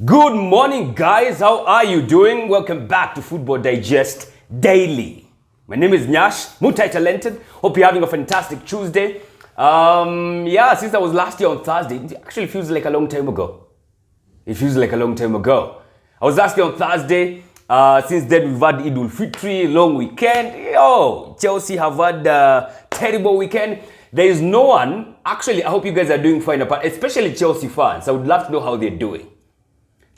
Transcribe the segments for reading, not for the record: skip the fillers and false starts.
Good morning, guys. How are you doing? Welcome back to Football Digest Daily. My name is Nyash, multi-talented. Hope you're having a fantastic Tuesday. Since I was last year on Thursday, it actually feels like a long time ago. I was last year on Thursday. Since then, we've had Eid al-Fitr, long weekend. Chelsea have had a terrible weekend. There is no one. Actually, I hope you guys are doing fine, especially Chelsea fans. I would love to know how they're doing.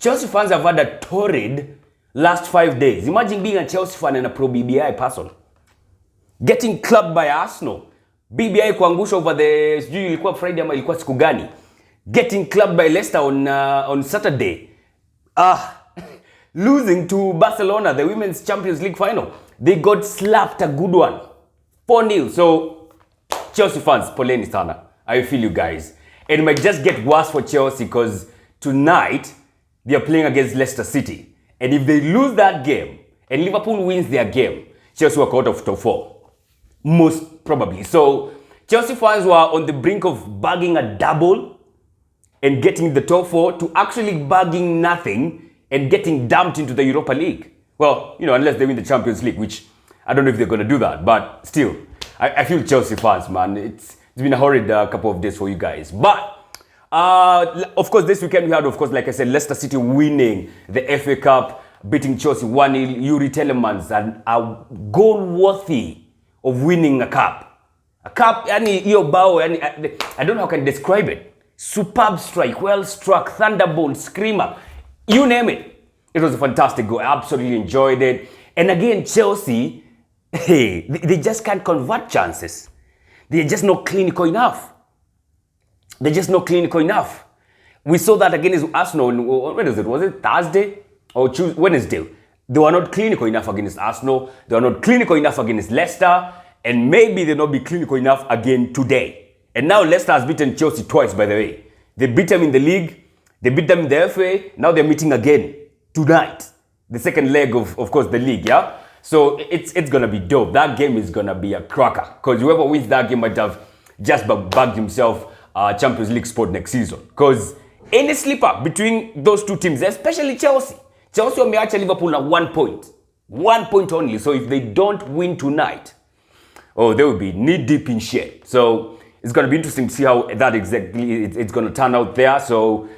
Chelsea fans have had a torrid last 5 days. Imagine being a Chelsea fan and a pro-BBI person. Getting clubbed by Arsenal. BBI kuangusha over the ilikuwa Friday ama ilikuwa siku gani. Getting clubbed by Leicester on Saturday. Losing to Barcelona, the Women's Champions League final. They got slapped a good one. 4-0. So, Chelsea fans, poleni sana. I feel you guys. And it might just get worse for Chelsea because tonight, they are playing against Leicester City. And if they lose that game, and Liverpool wins their game, Chelsea will go out of top 4. Most probably. So, Chelsea fans were on the brink of bagging a double and getting the top 4 to actually bagging nothing and getting dumped into the Europa League. Well, unless they win the Champions League, which I don't know if they're going to do that. But still, I feel Chelsea fans, man. It's been a horrid couple of days for you guys. But of course, this weekend we had, like I said, Leicester City winning the FA Cup, beating Chelsea 1-0. Yuri Telemans, and a goal worthy of winning a cup. A cup, I don't know how I can describe it. Superb strike, well struck, thunderbolt, screamer, you name it. It was a fantastic goal. I absolutely enjoyed it. And again, Chelsea, they just can't convert chances. They're just not clinical enough. We saw that against Arsenal. When was it? Was it Thursday or Tuesday? Wednesday? They were not clinical enough against Arsenal. They were not clinical enough against Leicester. And maybe they'll not be clinical enough again today. And now Leicester has beaten Chelsea twice, by the way. They beat them in the league. They beat them in the FA. Now they're meeting again tonight. The second leg of course, the league, yeah? So it's going to be dope. That game is going to be a cracker. Because whoever wins that game might have just bagged himself Champions League spot next season. Because any slip-up between those two teams, especially Chelsea wameacha Liverpool at 1 point. 1 point only. So if they don't win tonight, they will be knee-deep in shit. So it's going to be interesting to see how that exactly it's going to turn out there. So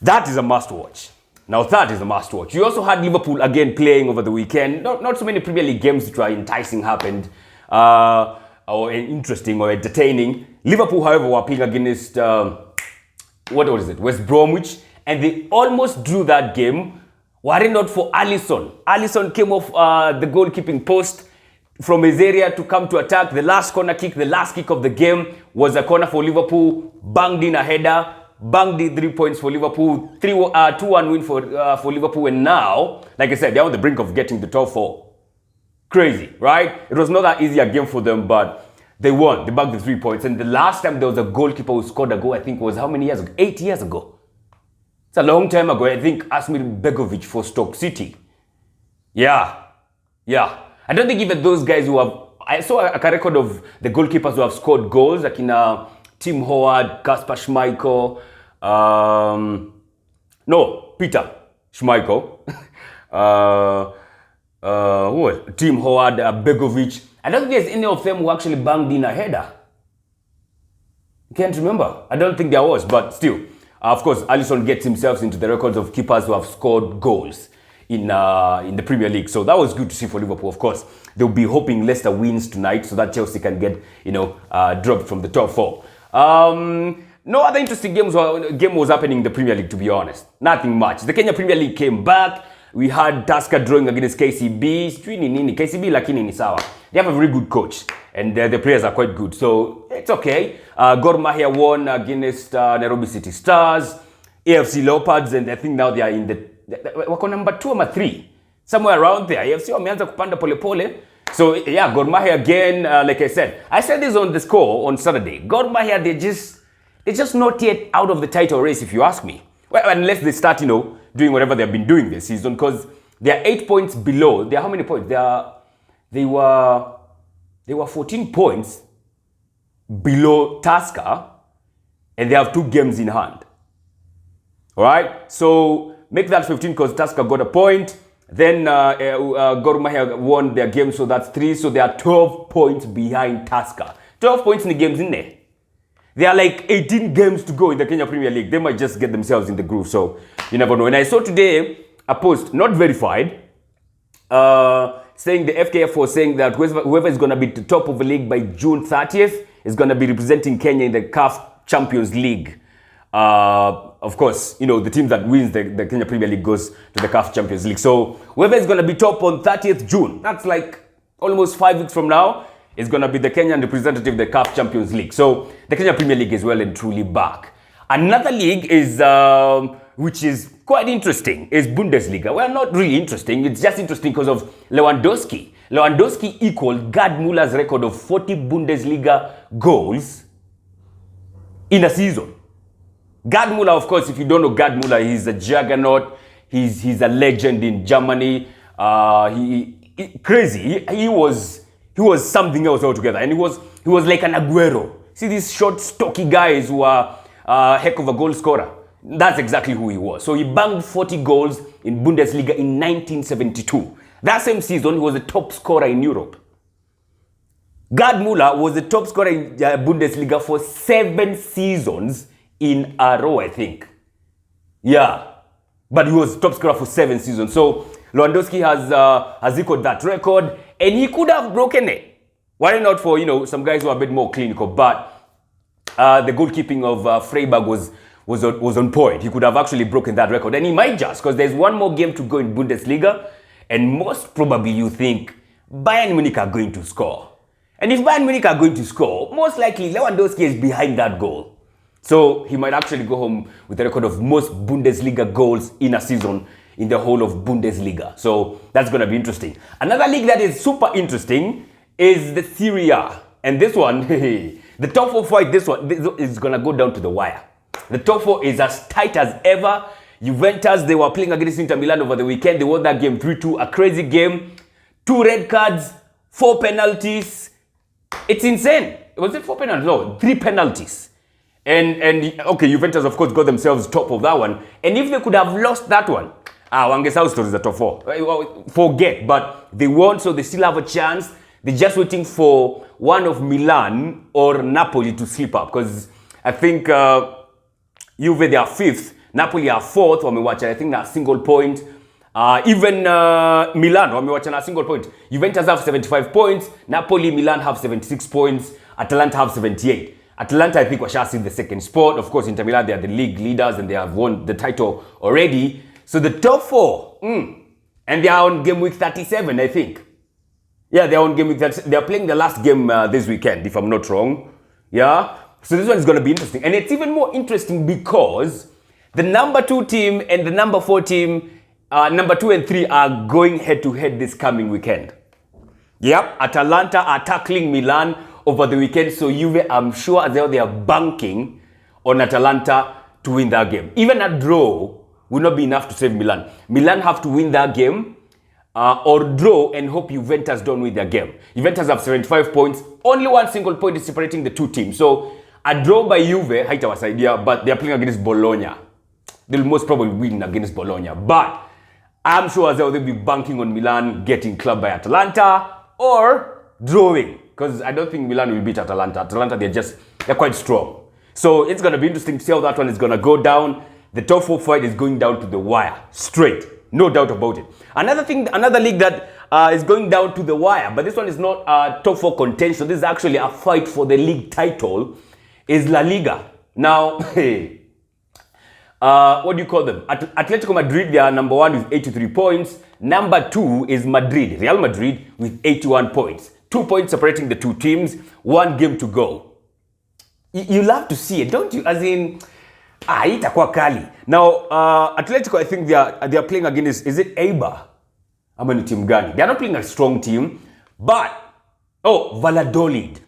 that is a must-watch. Now that is a must-watch. You also had Liverpool again playing over the weekend. Not so many Premier League games that are enticing happened. Or interesting or entertaining. Liverpool, however, were playing against West Bromwich, and they almost drew that game. Were it not for Alisson. Alisson came off the goalkeeping post from his area to come to attack. The last corner kick, the last kick of the game was a corner for Liverpool. Banged in a header. Banged in 3 points for Liverpool. 2-1 win for Liverpool, and now, like I said, they're on the brink of getting the top 4. Crazy, right? It was not that easy a game for them, but they won. They bagged the 3 points. And the last time there was a goalkeeper who scored a goal, I think was how many years ago? 8 years ago. It's a long time ago. I think Asmir Begovic for Stoke City. Yeah. I don't think even those guys who have... I saw a record of the goalkeepers who have scored goals, like in Tim Howard, Kasper Schmeichel, Peter Schmeichel. Tim Howard, Begovic. I don't think there's any of them who actually banged in a header. Can't remember. I don't think there was, but still. Of course, Alisson gets himself into the records of keepers who have scored goals in the Premier League. So that was good to see for Liverpool, of course. They'll be hoping Leicester wins tonight so that Chelsea can get, dropped from the top 4. No other interesting game was happening in the Premier League, to be honest. Nothing much. The Kenya Premier League came back. We had Tusker drawing against KCB. KCB lakini ni sawa. They have a very good coach. And the players are quite good. So, it's okay. Gor won against Nairobi City Stars. AFC Leopards. And I think now they are in wako number 2 or 3. Somewhere around there. AFC wameanza kupanda pole pole. So, yeah, Gor Mahia again, like I said this on the score on Saturday. Gor Mahia, they're just not yet out of the title race, if you ask me. Well, unless they start, doing whatever they've been doing this season, because they are 8 points below. They are how many points? They were 14 points below Tusker, and they have 2 games in hand. All right, so make that 15 because Tusker got a point. Then Gor won their game, so that's 3. So they are 12 points behind Tusker. 12 points in the games in there. There are like 18 games to go in the Kenya Premier League. They might just get themselves in the groove, so you never know. And I saw today a post, not verified, saying the FKF was saying that whoever is going to be the top of the league by June 30th is going to be representing Kenya in the CAF Champions League. Of course, you know, the team that wins the Kenya Premier League goes to the CAF Champions League. So whoever is going to be top on 30th June, that's like almost 5 weeks from now, is going to be the Kenyan representative of the CAF Champions League. So the Kenya Premier League is well and truly back. Another league is, which is quite interesting, is Bundesliga. Well, not really interesting. It's just interesting because of Lewandowski. Lewandowski equaled Gerd Muller's record of 40 Bundesliga goals in a season. Gerd Muller, of course, if you don't know Gerd Muller, he's a juggernaut. He's a legend in Germany. Crazy. He was something else altogether, and he was like an Aguero. See these short, stocky guys who are heck of a goal scorer. That's exactly who he was. So he banged 40 goals in Bundesliga in 1972. That same season, he was the top scorer in Europe. Gerd Muller was the top scorer in Bundesliga for 7 seasons in a row, I think. Yeah, but he was top scorer for 7 seasons. So Lewandowski has equaled that record, and he could have broken it. Why not for, you know, some guys who are a bit more clinical? But the goalkeeping of Freiburg was on point. He could have actually broken that record, and he might just, because there's one more game to go in Bundesliga, and most probably you think Bayern Munich are going to score. And if Bayern Munich are going to score, most likely Lewandowski is behind that goal. So he might actually go home with a record of most Bundesliga goals in a season in the whole of Bundesliga. So that's going to be interesting. Another league that is super interesting is the Serie A. And this one, the top 4 fight, this is going to go down to the wire. The top 4 is as tight as ever. Juventus, they were playing against Inter Milan over the weekend. They won that game 3-2, a crazy game. 2 red cards, 4 penalties. It's insane. Was it 4 penalties? No, 3 penalties. And okay, Juventus, of course, got themselves top of that one. And if they could have lost that one, Wangesau stories the top 4. Forget, but they won, so they still have a chance. They're just waiting for one of Milan or Napoli to slip up, because I think Juve, they are 5th, Napoli are 4th, I think that's single point. Even Milan, a single point. Juventus have 75 points, Napoli, Milan have 76 points, Atalanta have 78. Atalanta, I think, was just in the 2nd spot. Of course, Inter Milan, they are the league leaders and they have won the title already. So the top 4, and they are on game week 37, I think. Yeah, they are on game week 37. They are playing the last game this weekend, if I'm not wrong. Yeah, so this one is going to be interesting. And it's even more interesting because the number 2 team and the number 4 team, number 2 and 3, are going head-to-head this coming weekend. Yep, Atalanta are tackling Milan over the weekend, so Juve, I'm sure they are banking on Atalanta to win that game. Even a draw will not be enough to save Milan. Milan have to win that game or draw and hope Juventus don't win their game. Juventus have 75 points. Only one single point is separating the 2 teams. So a draw by Juve, haitawasaidia, but they are playing against Bologna. They'll most probably win against Bologna. But I'm sure they'll be banking on Milan getting clubbed by Atalanta or drawing. Because I don't think Milan will beat Atalanta. Atalanta, they're quite strong. So it's going to be interesting to see how that one is going to go down. The top 4 fight is going down to the wire. Straight. No doubt about it. Another league that is going down to the wire, but this one is not top 4 contention. This is actually a fight for the league title, is La Liga. Now, what do you call them? Atletico Madrid, they are number 1 with 83 points. Number 2 is Madrid, Real Madrid, with 81 points. 2 points separating the 2 teams, 1 game to go. You love to see it, don't you? As in, itakuwa kali. Now, Atletico, I think they are playing against, is it Eibar? How many team gani? They are not playing a strong team, but, Valladolid.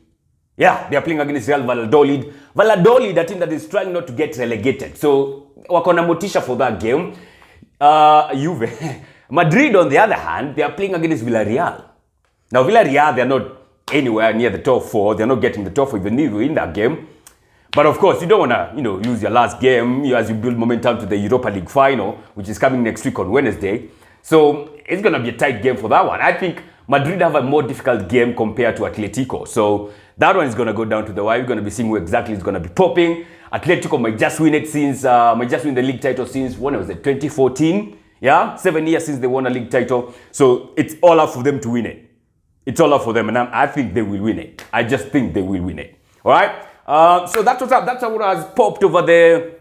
Yeah, they are playing against Real Valladolid. Valladolid, a team that is trying not to get relegated. So, wakona motisha for that game. Juve. Madrid, on the other hand, they are playing against Villarreal. Now, Villarreal, they are not anywhere near the top 4. They are not getting the top 4 even in that game. But of course, you don't want to, lose your last game as you build momentum to the Europa League final, which is coming next week on Wednesday. So it's going to be a tight game for that one. I think Madrid have a more difficult game compared to Atletico. So that one is going to go down to the wire. We're going to be seeing who exactly is going to be popping. Atletico might just win the league title since, when was it, 2014? Yeah, 7 years since they won a league title. So it's all up for them to win it. It's all up for them, and I think they will win it. I just think they will win it. All right? So that's what's up. That's what has popped over the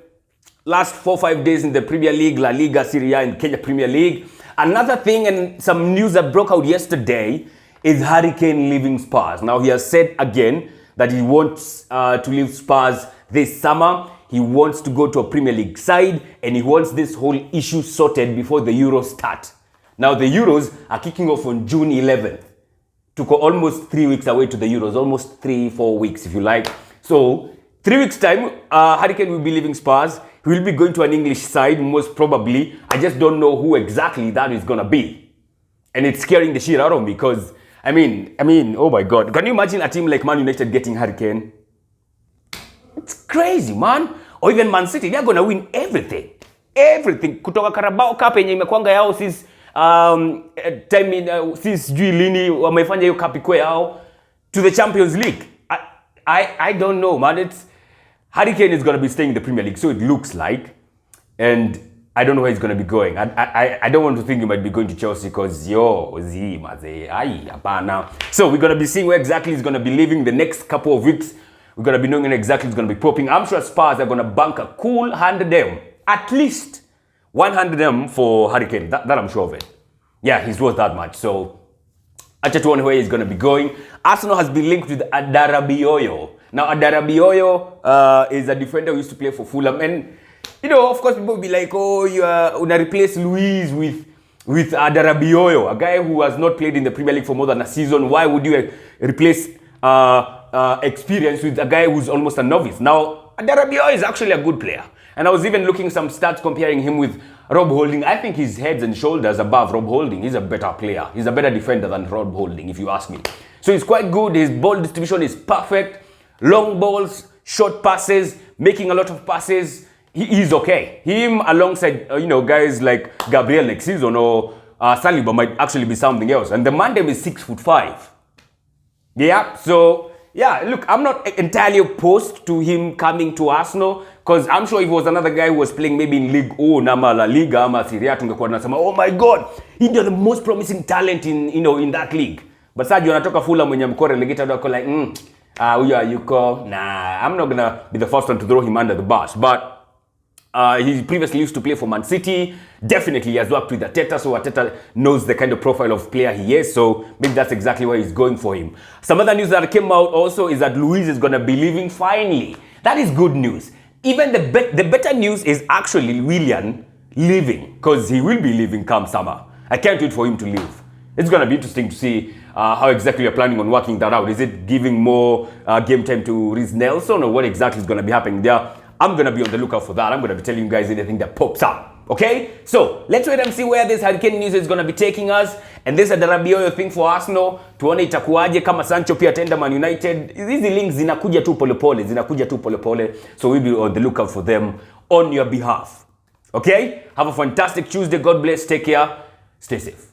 last 4-5 days in the Premier League, La Liga, Serie A, and Kenya Premier League. Another thing, and some news that broke out yesterday, is Harry Kane leaving Spurs. Now, he has said again that he wants to leave Spurs this summer. He wants to go to a Premier League side, and he wants this whole issue sorted before the Euros start. Now, the Euros are kicking off on June 11th. Took almost 3 weeks away to the Euros, almost 3-4 weeks, if you like. So, 3 weeks time, Harry Kane will be leaving Spurs. He will be going to an English side, most probably. I just don't know who exactly that is going to be. And it's scaring the shit out of me because, I mean, oh my God. Can you imagine a team like Man United getting Harry Kane? It's crazy, man. Or even Man City, they're going to win everything. Everything. Kutoka Carabao Cup yenye imekwanga yao since since lini wamefanya hiyo cup ikwe yao to the Champions League. I don't know, man. It's Harry Kane is going to be staying in the Premier League, so it looks like. And I don't know where he's going to be going. I don't want to think he might be going to Chelsea because, so we're going to be seeing where exactly he's going to be living the next couple of weeks. We're going to be knowing exactly he's going to be popping. I'm sure Spurs are going to bank a cool 100M. At least 100M for Harry Kane. That I'm sure of it. Yeah, he's worth that much. So, I just wonder where he's going to be going. Arsenal has been linked with Adarabioyo. Now, Adarabioyo is a defender who used to play for Fulham. And, of course, people will be like, oh, you are going to replace Luis with Adarabioyo, a guy who has not played in the Premier League for more than a season. Why would you replace experience with a guy who's almost a novice? Now, Adarabioyo is actually a good player. And I was even looking some stats comparing him with Rob Holding. I think he's heads and shoulders above Rob Holding. He's a better player. He's a better defender than Rob Holding, if you ask me. So he's quite good. His ball distribution is perfect. Long balls, short passes, making a lot of passes. He's okay. Him alongside, guys like Gabriel next season or Saliba might actually be something else. And the man name is 6'5". Yeah, so, yeah, look, I'm not entirely opposed to him coming to Arsenal. Because I'm sure if it was another guy who was playing maybe in League O, Nama La Liga, Ama Serie A, tungekuwa tunasema, oh my God, he's the most promising talent in that league. But Sadio anatoka Fulham mwenye mko relegated wako like, huyo yuko, nah, I'm not gonna be the first one to throw him under the bus. But he previously used to play for Man City. Definitely he has worked with Arteta, so Arteta knows the kind of profile of player he is. So maybe that's exactly why he's going for him. Some other news that came out also is that Luis is gonna be leaving finally. That is good news. Even the better news is actually Willian leaving, because he will be leaving come summer. I can't wait for him to leave. It's going to be interesting to see how exactly you're planning on working that out. Is it giving more game time to Reece Nelson, or what exactly is going to be happening there? I'm going to be on the lookout for that. I'm going to be telling you guys anything that pops up. Okay? So, let's wait and see where this Harry Kane news is going to be taking us. And this Adarabioyo thing for Arsenal. Tuone itakuwaje kama Sancho pia tenda Man United. Hizi links zinakuja tu polepole. So, we'll be on the lookout for them on your behalf. Okay? Have a fantastic Tuesday. God bless. Take care. Stay safe.